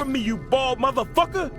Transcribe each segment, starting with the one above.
me, you bald motherfucker!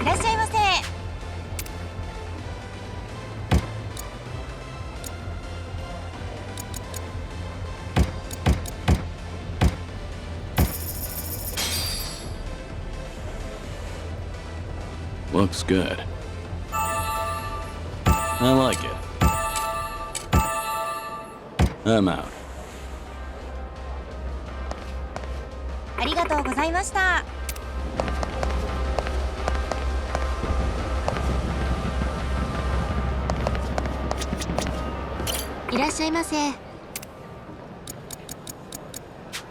いらっしゃいませ。Looks good. I like it. I'm out. ありがとうございました。いらっしゃいませ。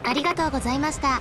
ありがとうございました。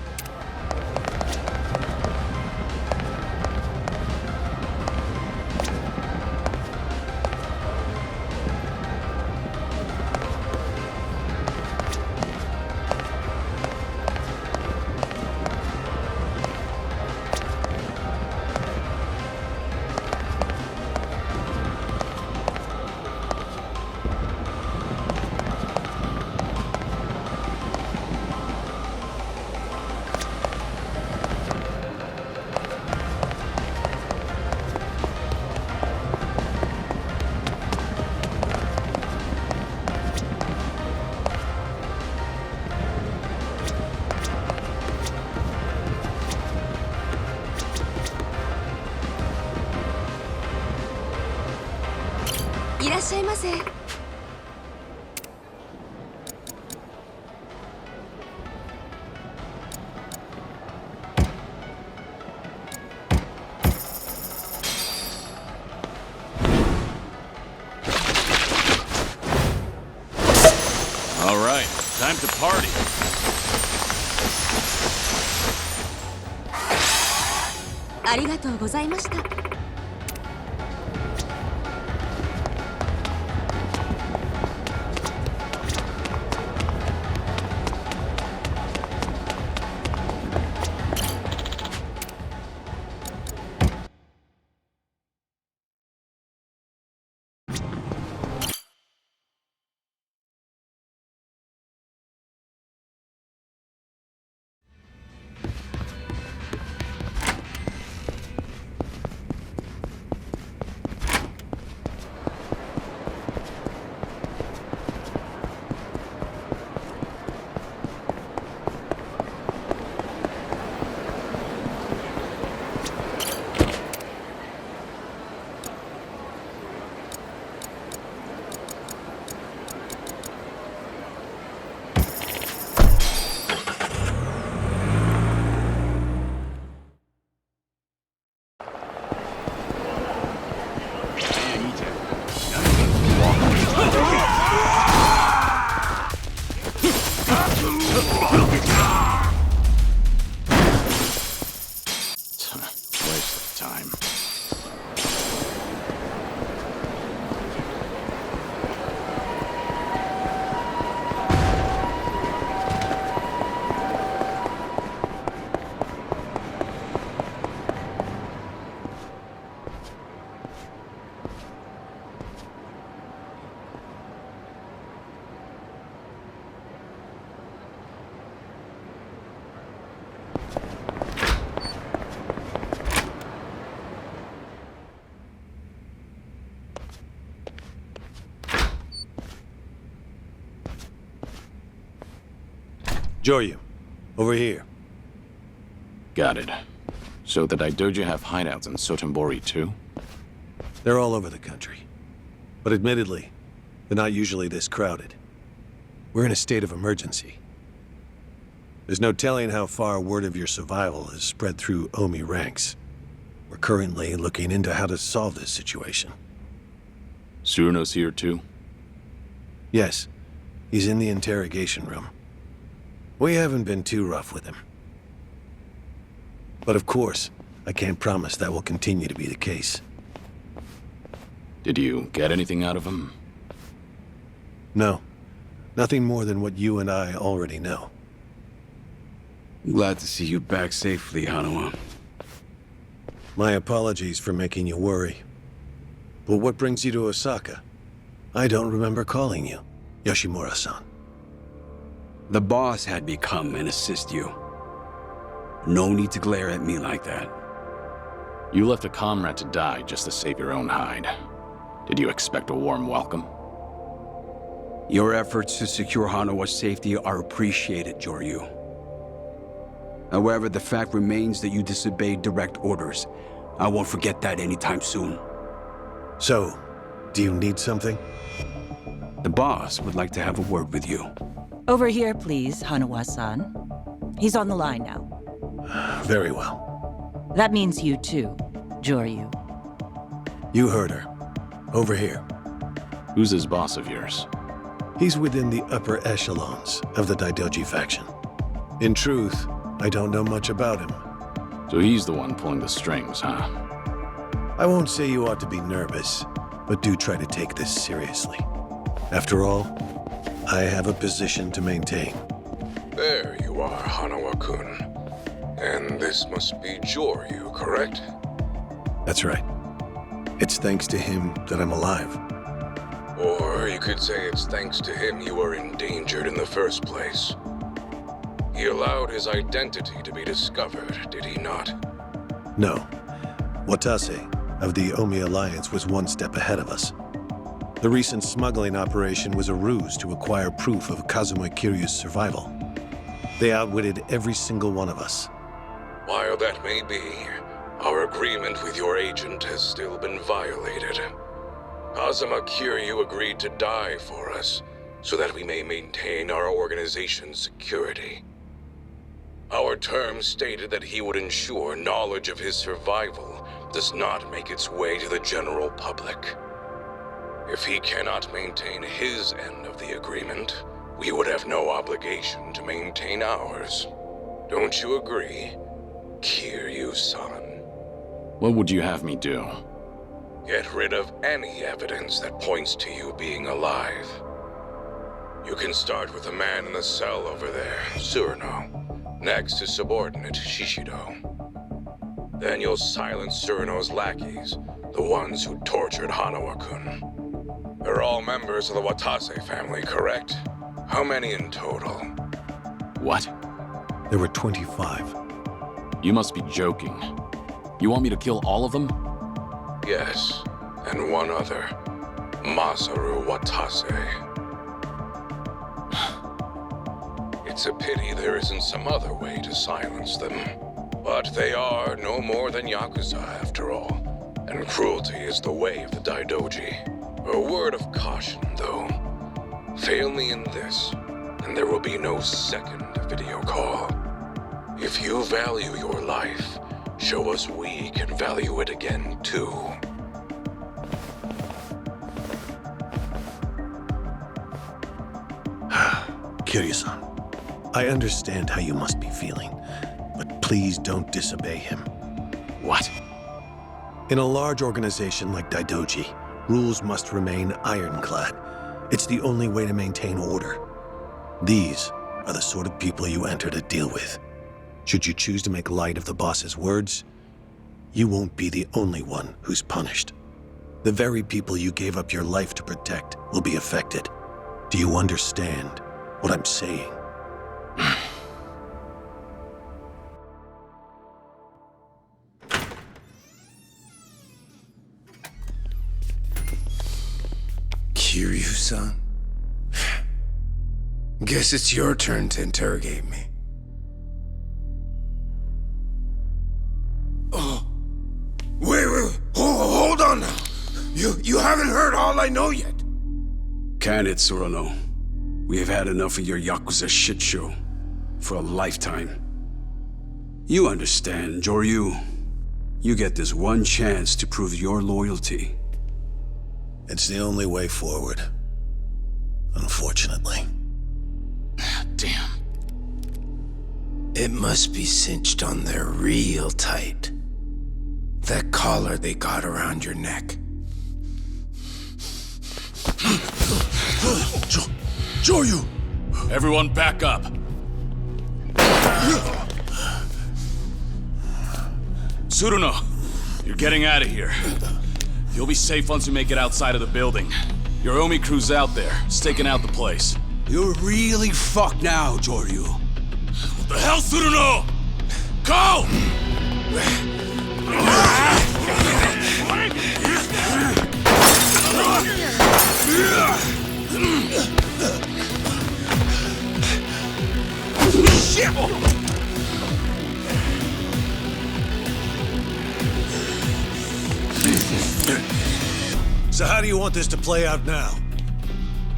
いらっしゃいませ。All right, time to party. ありがとうございました。Joryu, over here. Got it. So the Daidoji have hideouts in Sotenbori too? They're all over the country. But admittedly, they're not usually this crowded. We're in a state of emergency. There's no telling how far word of your survival has spread through Omi ranks. We're currently looking into how to solve this situation. Tsuruno's here too? Yes, he's in the interrogation room. We haven't been too rough with him. But of course, I can't promise that will continue to be the case. Did you get anything out of him? No, nothing more than what you and I already know. Glad to see you back safely, Hanawa. My apologies for making you worry. But what brings you to Osaka? I don't remember calling you, Yoshimura-san. The boss had me come and assist you. No need to glare at me like that. You left a comrade to die just to save your own hide. Did you expect a warm welcome? Your efforts to secure Hanawa's safety are appreciated, Joryu. However, the fact remains that you disobeyed direct orders. I won't forget that anytime soon. So, do you need something? The boss would like to have a word with you. Over here, please, Hanawa-san. He's on the line now. Very well. That means you too, Joryu. You heard her. Over here. Who's this boss of yours? He's within the upper echelons of the Daidoji faction. In truth, I don't know much about him. So he's the one pulling the strings, huh? I won't say you ought to be nervous, but do try to take this seriously. After all, I have a position to maintain. There you are, Hanawa-kun. And this must be Joryu, correct? That's right. It's thanks to him that I'm alive. Or you could say it's thanks to him you were endangered in the first place. He allowed his identity to be discovered, did he not? No. Watase of the Omi Alliance was one step ahead of us. The recent smuggling operation was a ruse to acquire proof of Kazuma Kiryu's survival. They outwitted every single one of us. While that may be, our agreement with your agent has still been violated. Kazuma Kiryu agreed to die for us, so that we may maintain our organization's security. Our terms stated that he would ensure knowledge of his survival does not make its way to the general public. If he cannot maintain his end of the agreement, we would have no obligation to maintain ours. Don't you agree, Kiryu-san? What would you have me do? Get rid of any evidence that points to you being alive. You can start with the man in the cell over there, Tsuruno. Next is subordinate Shishido. Then you'll silence Tsuruno's lackeys, the ones who tortured Hanawa-kun. They're all members of the Watase family, correct? How many in total? What? There were 25. You must be joking. You want me to kill all of them? Yes, and one other, Masaru Watase. It's a pity there isn't some other way to silence them. But they are no more than Yakuza, after all. And cruelty is the way of the Daidoji. A word of caution, though. Fail me in this, and there will be no second video call. If you value your life, show us we can value it again, too. Kiryu-san, I understand how you must be feeling, but please don't disobey him. What? In a large organization like Daidoji, rules must remain ironclad. It's the only way to maintain order. These are the sort of people you enter to deal with. Should you choose to make light of the boss's words, you won't be the only one who's punished. The very people you gave up your life to protect will be affected. Do you understand what I'm saying? Kiryu-san? Guess it's your turn to interrogate me. Oh. Wait, hold on now. You haven't heard all I know yet. Can it, Tsuruno? We have had enough of your Yakuza shit show. For a lifetime. You understand, Joryu. You get this one chance to prove your loyalty. It's the only way forward. Unfortunately. Damn. It must be cinched on there real tight. That collar they got around your neck. Joryu! Everyone back up. Tsuruno, you're getting out of here. You'll be safe once we make it outside of the building. Your Omi crew's out there, staking out the place. You're really fucked now, Joryu. What the hell, Tsuruno? Go! So how do you want this to play out now?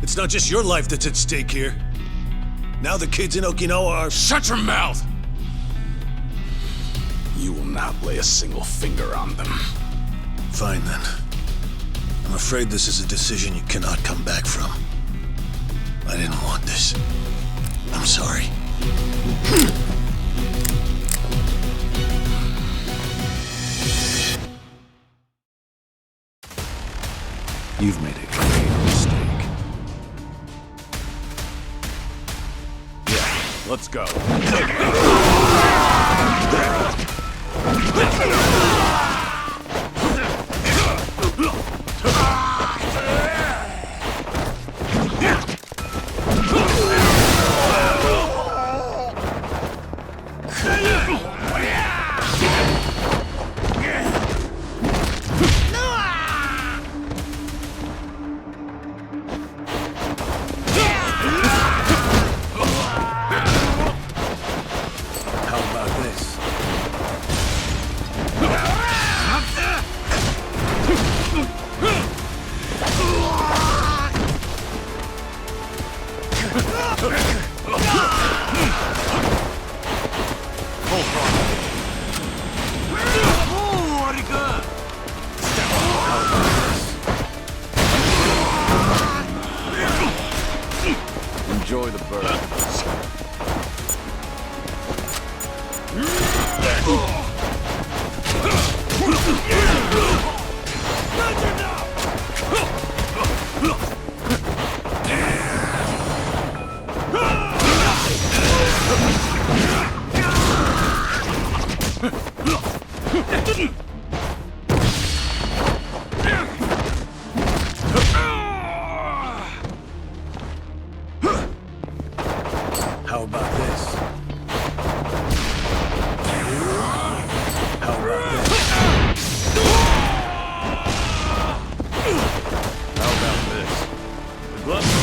It's not just your life that's at stake here. Now the kids in Okinawa are— Shut your mouth! You will not lay a single finger on them. Fine then. I'm afraid this is a decision you cannot come back from. I didn't want this. I'm sorry. You've made a grave mistake. Yeah, let's go. Enjoy the bird. How about this? How about this? How about this? The gloves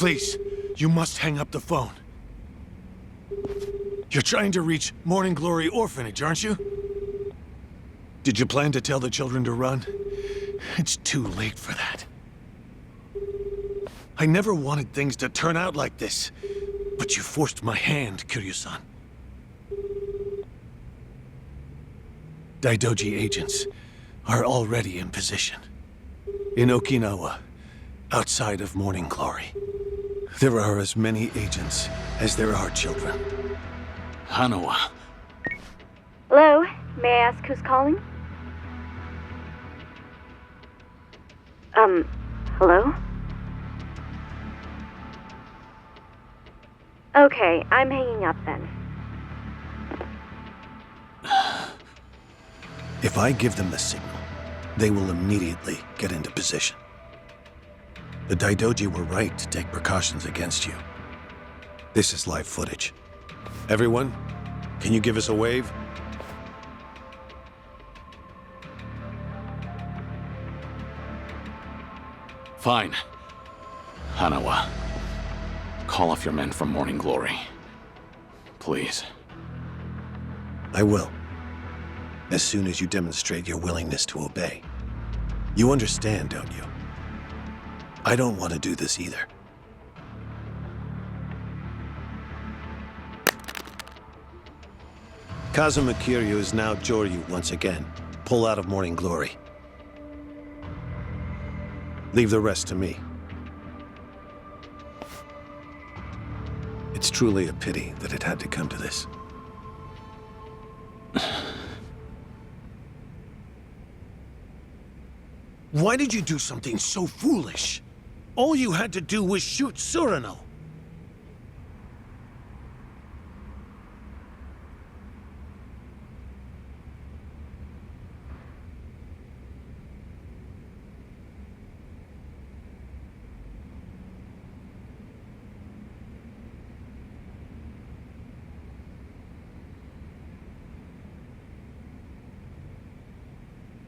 Please, you must hang up the phone. You're trying to reach Morning Glory Orphanage, aren't you? Did you plan to tell the children to run? It's too late for that. I never wanted things to turn out like this, but you forced my hand, Kiryu-san. Daidoji agents are already in position. In Okinawa, outside of Morning Glory. There are as many agents as there are children. Hanawa. Hello, may I ask who's calling? Hello? Okay, I'm hanging up then. If I give them the signal, they will immediately get into position. The Daidoji were right to take precautions against you. This is live footage. Everyone, can you give us a wave? Fine. Hanawa, call off your men from Morning Glory. Please. I will. As soon as you demonstrate your willingness to obey. You understand, don't you? I don't want to do this either. Kazuma Kiryu is now Joryu once again. Pull out of Morning Glory. Leave the rest to me. It's truly a pity that it had to come to this. Why did you do something so foolish? All you had to do was shoot Surano.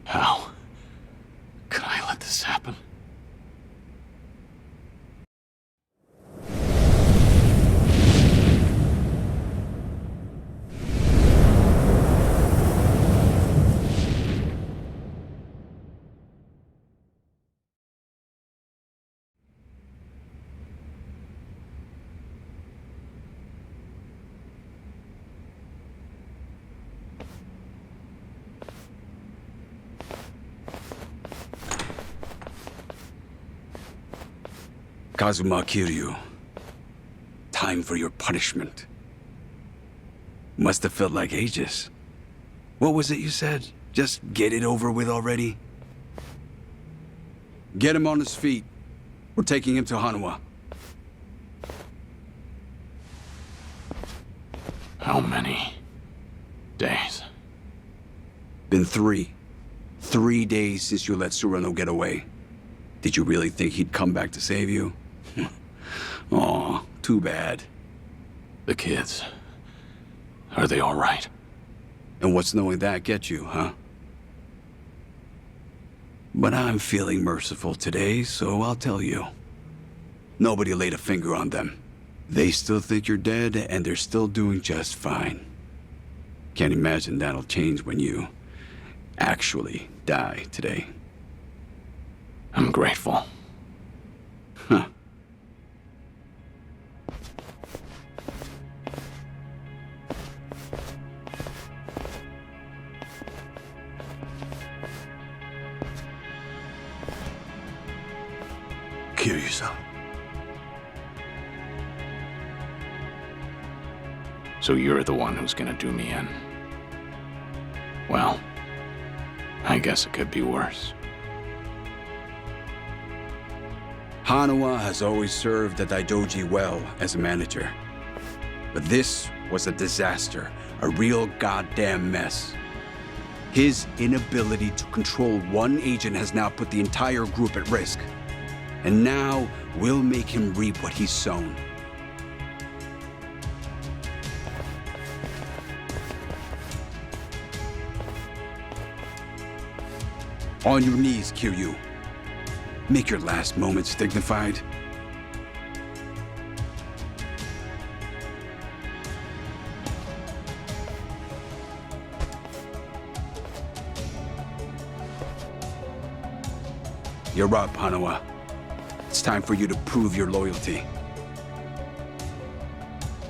How could I let this happen? Kazuma Kiryu, time for your punishment. Must have felt like ages. What was it you said? Just get it over with already? Get him on his feet. We're taking him to Hanawa. How many days? Been 3. 3 days since you let Surano get away. Did you really think he'd come back to save you? Aw, too bad. The kids. Are they all right? And what's knowing that get you, huh? But I'm feeling merciful today, so I'll tell you. Nobody laid a finger on them. They still think you're dead, and they're still doing just fine. Can't imagine that'll change when you actually die today. I'm grateful. Huh. Kiryu-san. So you're the one who's gonna do me in. Well, I guess it could be worse. Hanawa has always served the Daidoji well as a manager. But this was a disaster, a real goddamn mess. His inability to control one agent has now put the entire group at risk. And now we'll make him reap what he's sown. On your knees, Kiryu. Make your last moments dignified. You're up, Hanawa. It's time for you to prove your loyalty.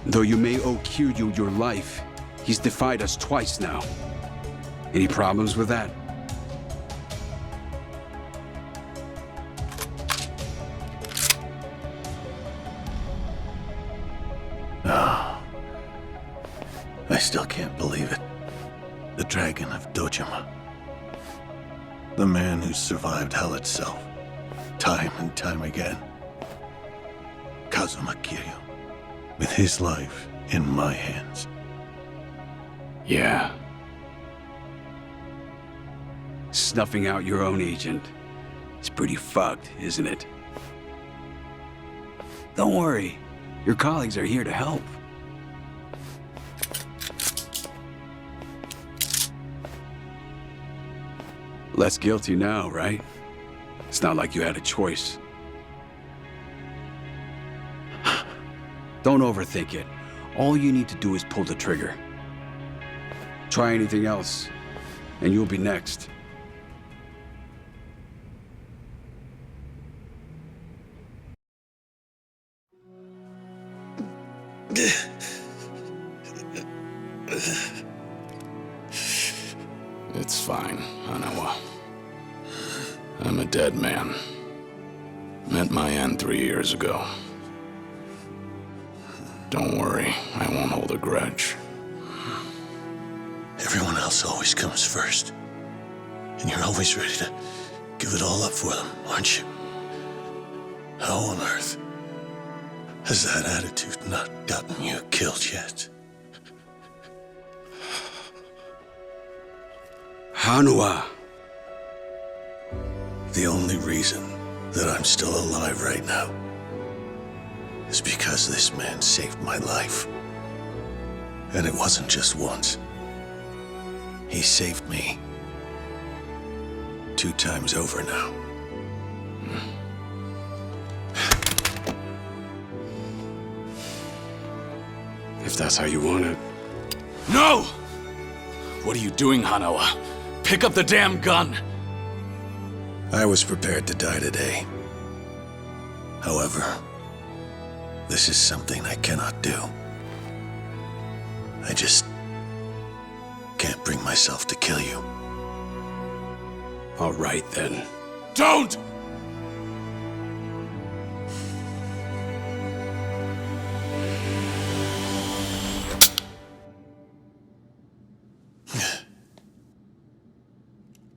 Though you may owe Kiryu your life, he's defied us twice now. Any problems with that? I still can't believe it. The Dragon of Dojima. The man who survived hell itself. time and time again. Kazuma Kiryu, with his life in my hands. Yeah. Snuffing out your own agent. It's pretty fucked, isn't it? Don't worry. Your colleagues are here to help. Less guilty now, right? It's not like you had a choice. Don't overthink it. All you need to do is pull the trigger. Try anything else, and you'll be next. It's fine, Hanawa. I'm a dead man. Met my end 3 years ago. Don't worry, I won't hold a grudge. Everyone else always comes first. And you're always ready to give it all up for them, aren't you? How on earth has that attitude not gotten you killed yet? Hanawa! The only reason that I'm still alive right now is because this man saved my life. And it wasn't just once. He saved me 2 times over now. If that's how you want it. No! What are you doing, Hanawa? Pick up the damn gun! I was prepared to die today. However, this is something I cannot do. I just can't bring myself to kill you. All right, then. Don't!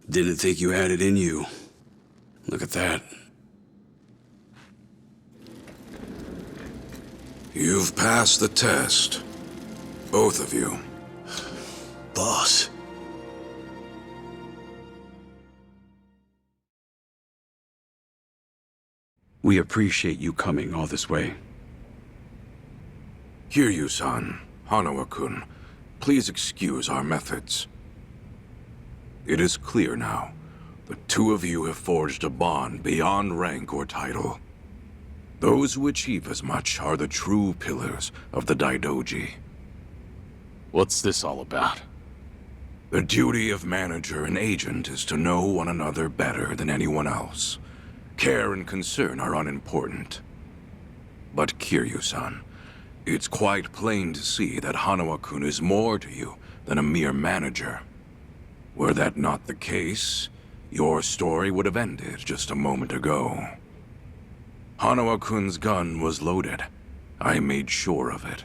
Didn't think you had it in you. Look at that. You've passed the test. Both of you. Boss. We appreciate you coming all this way. Kiryu-san, Hanawa-kun, please excuse our methods. It is clear now. The 2 of you have forged a bond beyond rank or title. Those who achieve as much are the true pillars of the Daidoji. What's this all about? The duty of manager and agent is to know one another better than anyone else. Care and concern are unimportant. But Kiryu-san, it's quite plain to see that Hanawa-kun is more to you than a mere manager. Were that not the case, your story would have ended just a moment ago. Hanawa-kun's gun was loaded. I made sure of it.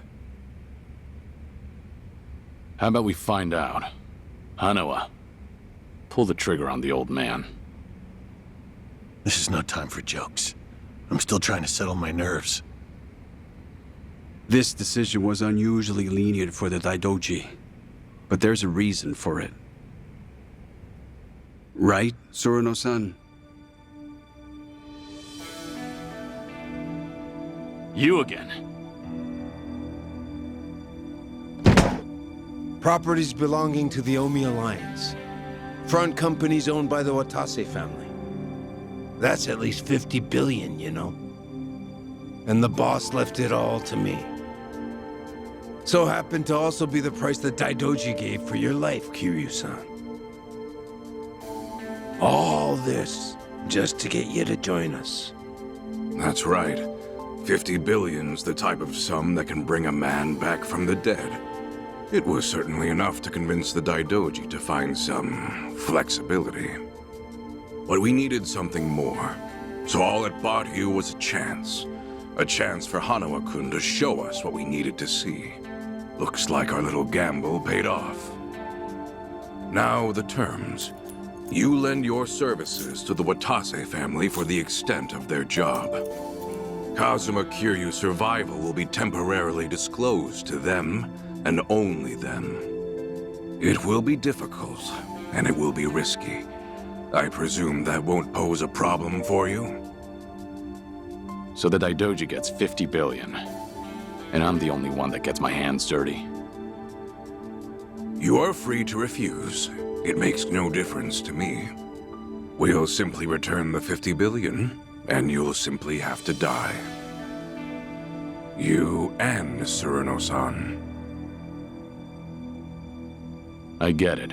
How about we find out? Hanawa, pull the trigger on the old man. This is no time for jokes. I'm still trying to settle my nerves. This decision was unusually lenient for the Daidoji, but there's a reason for it. Right, Suruno-san? You again. Properties belonging to the Omi Alliance. Front companies owned by the Watase family. That's at least 50 billion, you know. And the boss left it all to me. So happened to also be the price that Daidoji gave for your life, Kiryu-san. All this just to get you to join us. That's right. 50 billion's the type of sum that can bring a man back from the dead. It was certainly enough to convince the Daidoji to find some flexibility. But we needed something more. So all it bought you was a chance. A chance for Hanawa-kun to show us what we needed to see. Looks like our little gamble paid off. Now the terms. You lend your services to the Watase family for the extent of their job. Kazuma Kiryu's survival will be temporarily disclosed to them, and only them. It will be difficult, and it will be risky. I presume that won't pose a problem for you? So the Daidoji gets 50 billion, and I'm the only one that gets my hands dirty. You are free to refuse. It makes no difference to me. We'll simply return the 50 billion, and you'll simply have to die. You and Tsuruno-san. I get it.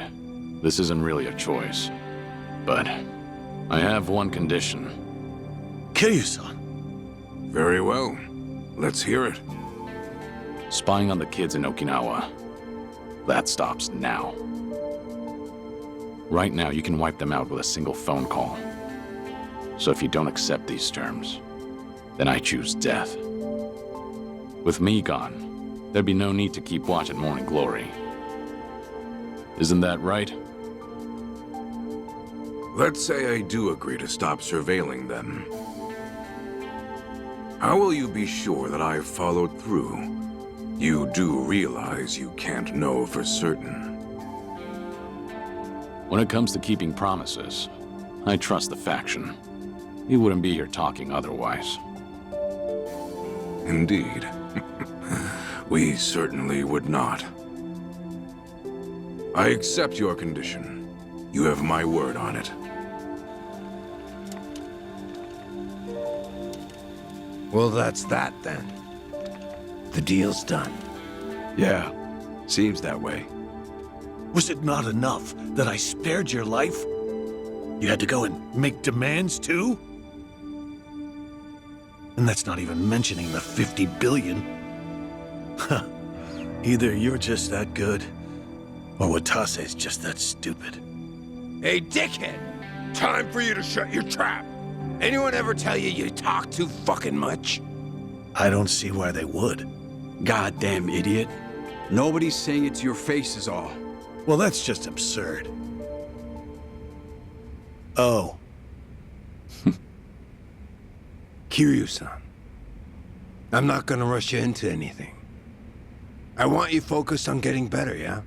This isn't really a choice. But I have one condition. Kiryu-san. Very well. Let's hear it. Spying on the kids in Okinawa. That stops now. Right now, you can wipe them out with a single phone call. So if you don't accept these terms, then I choose death. With me gone, there'd be no need to keep watching Morning Glory. Isn't that right? Let's say I do agree to stop surveilling them. How will you be sure that I've followed through? You do realize you can't know for certain. When it comes to keeping promises, I trust the faction. You wouldn't be here talking otherwise. Indeed. We certainly would not. I accept your condition. You have my word on it. Well, that's that then. The deal's done. Yeah, seems that way. Was it not enough that I spared your life? You had to go and make demands too? And that's not even mentioning the 50 billion. Huh. Either you're just that good, or Watase's just that stupid. Hey, dickhead! Time for you to shut your trap! Anyone ever tell you you talk too fucking much? I don't see why they would. Goddamn idiot. Nobody's saying it to your face is all. Well, that's just absurd. Oh. Kiryu-san, I'm not gonna rush you into anything. I want you focused on getting better, yeah?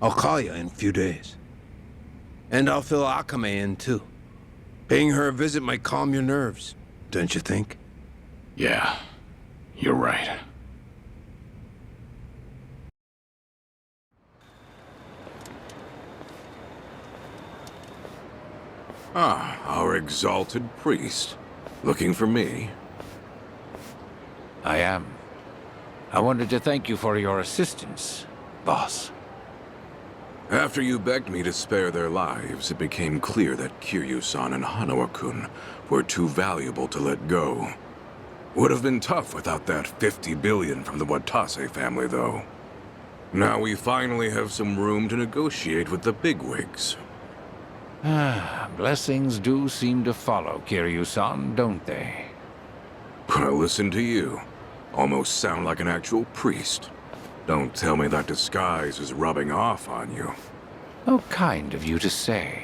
I'll call you in a few days. And I'll fill Akame in, too. Paying her a visit might calm your nerves, don't you think? Yeah, you're right. Ah, our exalted priest. Looking for me? I am. I wanted to thank you for your assistance, boss. After you begged me to spare their lives, it became clear that Kiryu-san and Hanawa-kun were too valuable to let go. Would have been tough without that 50 billion from the Watase family, though. Now we finally have some room to negotiate with the bigwigs. Blessings do seem to follow Kiryu-san, don't they? Well, listen to you. Almost sound like an actual priest. Don't tell me that disguise is rubbing off on you. How kind of you to say.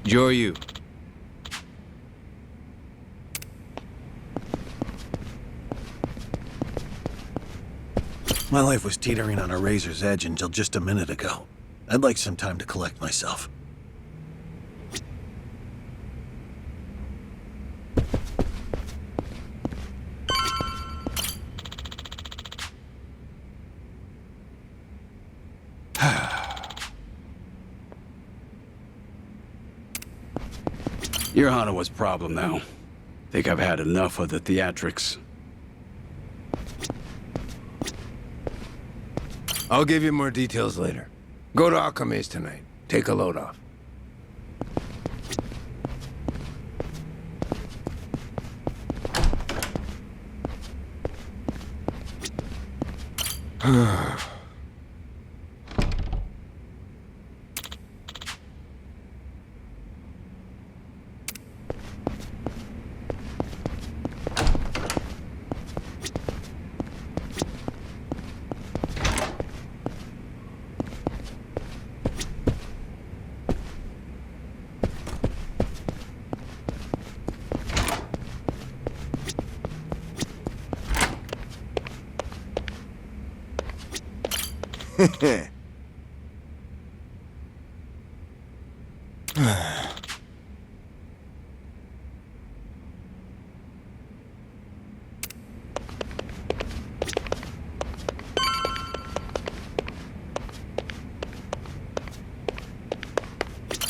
Joryu. My life was teetering on a razor's edge until just a minute ago. I'd like some time to collect myself. You're Hanawa's problem now. Think I've had enough of the theatrics. I'll give you more details later. Go to Akame's tonight. Take a load off.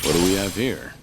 What do we have here?